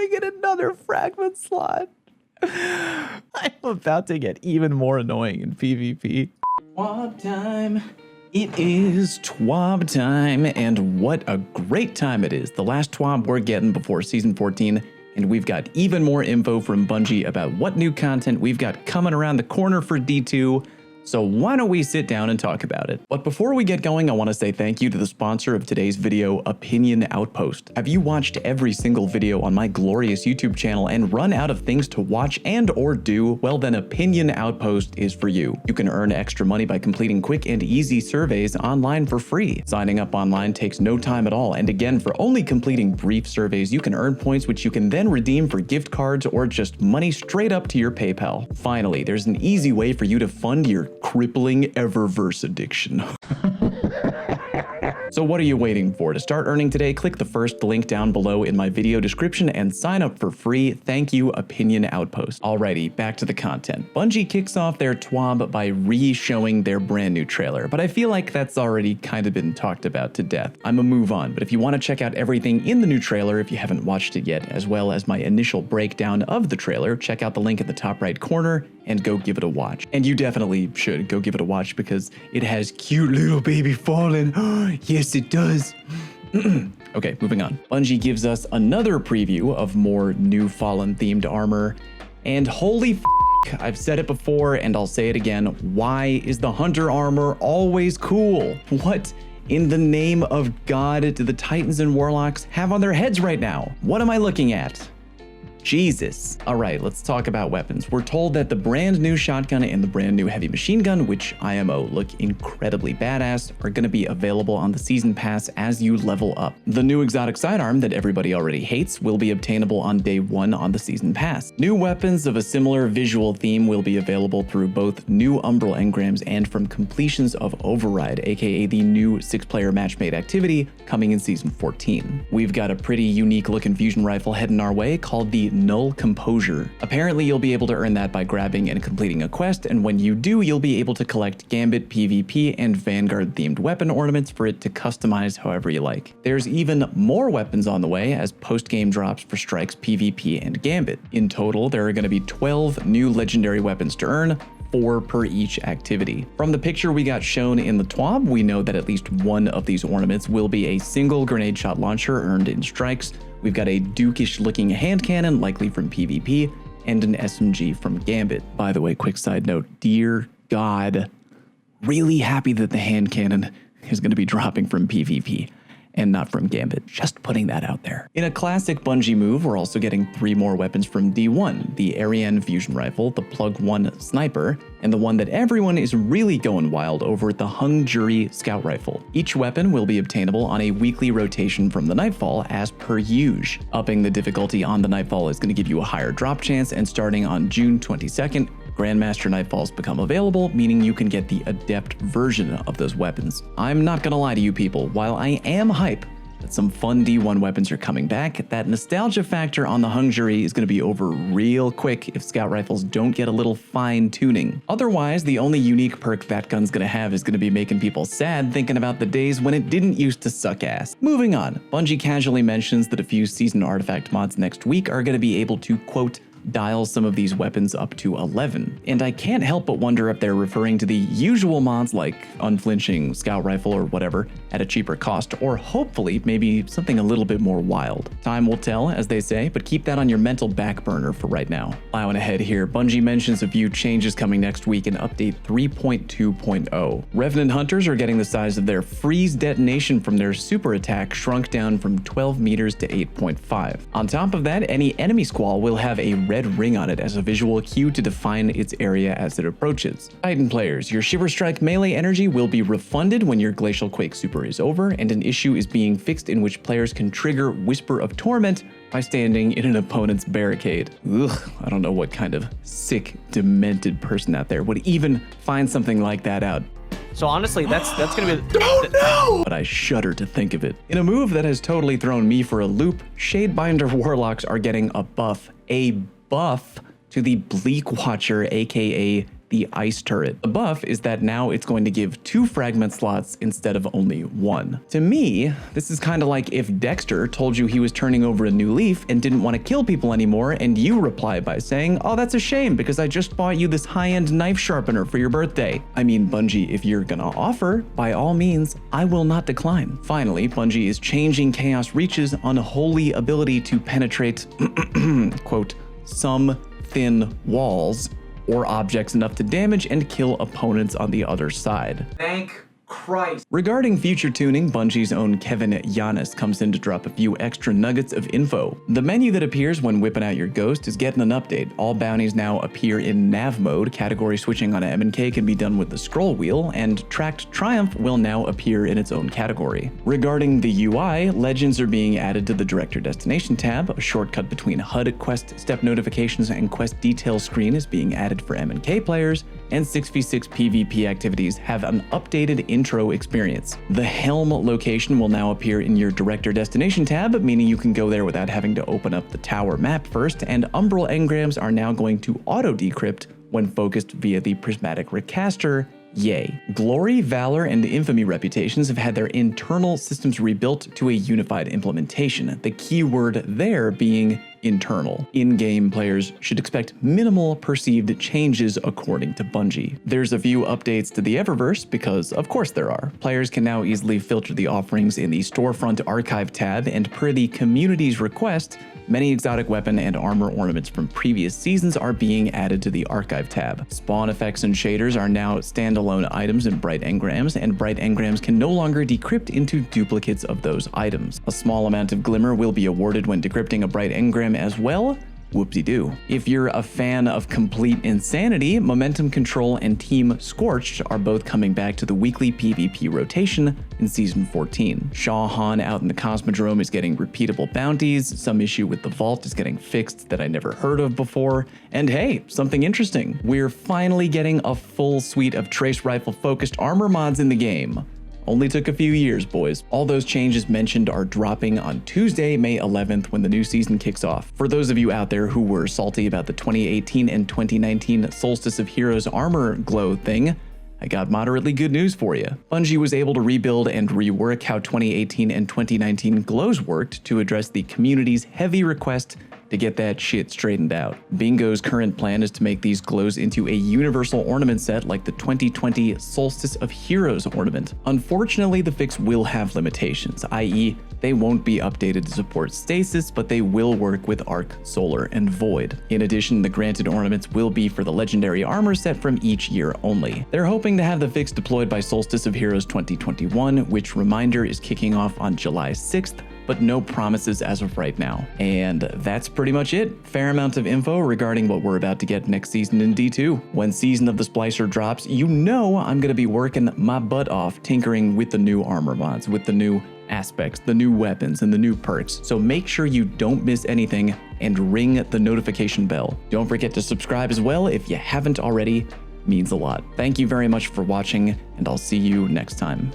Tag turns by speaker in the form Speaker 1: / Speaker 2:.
Speaker 1: we get another fragment slot. I'm about to get even more annoying in PvP. TWAB time. It is TWAB time, and what a great time it is. The last TWAB we're getting before Season 14, and we've got even more info from Bungie about what new content we've got coming around the corner for D2. So why don't we sit down and talk about it? But before we get going, I want to say thank you to the sponsor of today's video, Opinion Outpost. Have you watched every single video on my glorious YouTube channel and run out of things to watch and or do? Well, then Opinion Outpost is for you. You can earn extra money by completing quick and easy surveys online for free. Signing up online takes no time at all, and again, for only completing brief surveys, you can earn points which you can then redeem for gift cards or just money straight up to your PayPal. Finally, there's an easy way for you to fund your crippling Eververse addiction. So what are you waiting for? To start earning today, click the first link down below in my video description and sign up for free. Thank you, Opinion Outpost. Alrighty, back to the content. Bungie kicks off their TWAB by re-showing their brand new trailer, but I feel like that's already kind of been talked about to death. I'ma move on, but if you want to check out everything in the new trailer, if you haven't watched it yet, as well as my initial breakdown of the trailer, check out the link in the top right corner and go give it a watch. And you definitely should go give it a watch because it has cute little baby falling. Yes, it does. Okay, moving on. Bungie gives us another preview of more new Fallen themed armor. And holy f***, I've said it before and I'll say it again. Why is the Hunter armor always cool? What in the name of God do the Titans and Warlocks have on their heads right now? What am I looking at? Jesus. All right, let's talk about weapons. We're told that the brand new shotgun and the brand new heavy machine gun, which IMO look incredibly badass, are going to be available on the season pass as you level up. The new exotic sidearm that everybody already hates will be obtainable on day 1 on the season pass. New weapons of a similar visual theme will be available through both new Umbral engrams and from completions of Override, aka the new 6-player matchmade activity coming in season 14. We've got a pretty unique looking fusion rifle heading our way called the NULL COMPOSURE. Apparently you'll be able to earn that by grabbing and completing a quest, and when you do, you'll be able to collect Gambit, PvP, and Vanguard themed weapon ornaments for it to customize however you like. There's even more weapons on the way as post-game drops for Strikes, PvP, and Gambit. In total, there are going to be 12 new legendary weapons to earn, 4 per each activity. From the picture we got shown in the TWAB, we know that at least one of these ornaments will be a single grenade shot launcher earned in Strikes. We've got a Dukish looking hand cannon, likely from PvP, and an SMG from Gambit. By the way, quick side note, dear God, really happy that the hand cannon is going to be dropping from PvP and not from Gambit. Just putting that out there. In a classic Bungie move, we're also getting 3 more weapons from D1, the Ariane fusion rifle, the Plug 1 sniper, and the one that everyone is really going wild over, the Hung Jury scout rifle. Each weapon will be obtainable on a weekly rotation from the Nightfall as per usual. Upping the difficulty on the Nightfall is going to give you a higher drop chance, and starting on June 22nd, Grandmaster Nightfalls become available, meaning you can get the Adept version of those weapons. I'm not gonna lie to you people, while I am hype that some fun D1 weapons are coming back, that nostalgia factor on the Hung Jury is gonna be over real quick if scout rifles don't get a little fine tuning. Otherwise, the only unique perk that gun's gonna have is gonna be making people sad thinking about the days when it didn't used to suck ass. Moving on, Bungie casually mentions that a few season artifact mods next week are gonna be able to, quote, dial some of these weapons up to 11. And I can't help but wonder if they're referring to the usual mods like Unflinching, Scout Rifle, or whatever at a cheaper cost, or hopefully maybe something a little bit more wild. Time will tell, as they say, but keep that on your mental back burner for right now. Plowing ahead here, Bungie mentions a few changes coming next week in update 3.2.0. Revenant Hunters are getting the size of their freeze detonation from their super attack shrunk down from 12 meters to 8.5. On top of that, any enemy squall will have a red ring on it as a visual cue to define its area as it approaches. Titan players, your Shiver Strike melee energy will be refunded when your Glacial Quake super is over, and an issue is being fixed in which players can trigger Whisper of Torment by standing in an opponent's barricade. Ugh, I don't know what kind of sick, demented person out there would even find something like that out.
Speaker 2: So honestly, that's gonna be.
Speaker 1: Oh no! But I shudder to think of it. In a move that has totally thrown me for a loop, Shadebinder Warlocks are getting a buff to the Bleak Watcher, aka the ice turret. The buff is that now it's going to give 2 fragment slots instead of only 1. To me, this is kind of like if Dexter told you he was turning over a new leaf and didn't want to kill people anymore, and you reply by saying, "Oh, that's a shame because I just bought you this high-end knife sharpener for your birthday." I mean, Bungie, if you're gonna offer, by all means, I will not decline. Finally, Bungie is changing Chaos Reach's unholy ability to penetrate, quote, some thin walls or objects enough to damage and kill opponents on the other side.
Speaker 2: Thank Christ.
Speaker 1: Regarding future tuning, Bungie's own Kevin Yanis comes in to drop a few extra nuggets of info. The menu that appears when whipping out your ghost is getting an update. All bounties now appear in nav mode, category switching on M&K can be done with the scroll wheel, and tracked triumph will now appear in its own category. Regarding the UI, legends are being added to the director destination tab, a shortcut between HUD quest step notifications and quest detail screen is being added for M&K players, and 6v6 PvP activities have an updated intro experience. The Helm location will now appear in your Director Destination tab, meaning you can go there without having to open up the tower map first, and Umbral engrams are now going to auto-decrypt when focused via the Prismatic Recaster. Yay. Glory, Valor, and Infamy reputations have had their internal systems rebuilt to a unified implementation, the key word there being internal. In-game players should expect minimal perceived changes according to Bungie. There's a few updates to the Eververse because of course there are. Players can now easily filter the offerings in the Storefront Archive tab, and per the community's request, many exotic weapon and armor ornaments from previous seasons are being added to the Archive tab. Spawn effects and shaders are now standalone items in Bright Engrams, and Bright Engrams can no longer decrypt into duplicates of those items. A small amount of Glimmer will be awarded when decrypting a Bright Engram as well. Whoop-de-doo. If you're a fan of complete insanity, Momentum Control and Team Scorched are both coming back to the weekly PvP rotation in Season 14. Shah Han out in the Cosmodrome is getting repeatable bounties, some issue with the Vault is getting fixed that I never heard of before, and hey, something interesting. We're finally getting a full suite of trace rifle focused armor mods in the game. Only took a few years, boys. All those changes mentioned are dropping on Tuesday, May 11th, when the new season kicks off. For those of you out there who were salty about the 2018 and 2019 Solstice of Heroes armor glow thing, I got moderately good news for you. Bungie was able to rebuild and rework how 2018 and 2019 glows worked to address the community's heavy request to get that shit straightened out. Bingo's current plan is to make these glows into a universal ornament set like the 2020 Solstice of Heroes ornament. Unfortunately, the fix will have limitations, i.e., they won't be updated to support stasis, but they will work with Arc, Solar, and Void. In addition, the granted ornaments will be for the legendary armor set from each year only. They're hoping to have the fix deployed by Solstice of Heroes 2021, which, reminder, is kicking off on July 6th, but no promises as of right now. And that's pretty much it. Fair amount of info regarding what we're about to get next season in D2. When Season of the Splicer drops, you know I'm gonna be working my butt off tinkering with the new armor mods, with the new aspects, the new weapons, and the new perks. So make sure you don't miss anything and ring the notification bell. Don't forget to subscribe as well if you haven't already. It means a lot. Thank you very much for watching, and I'll see you next time.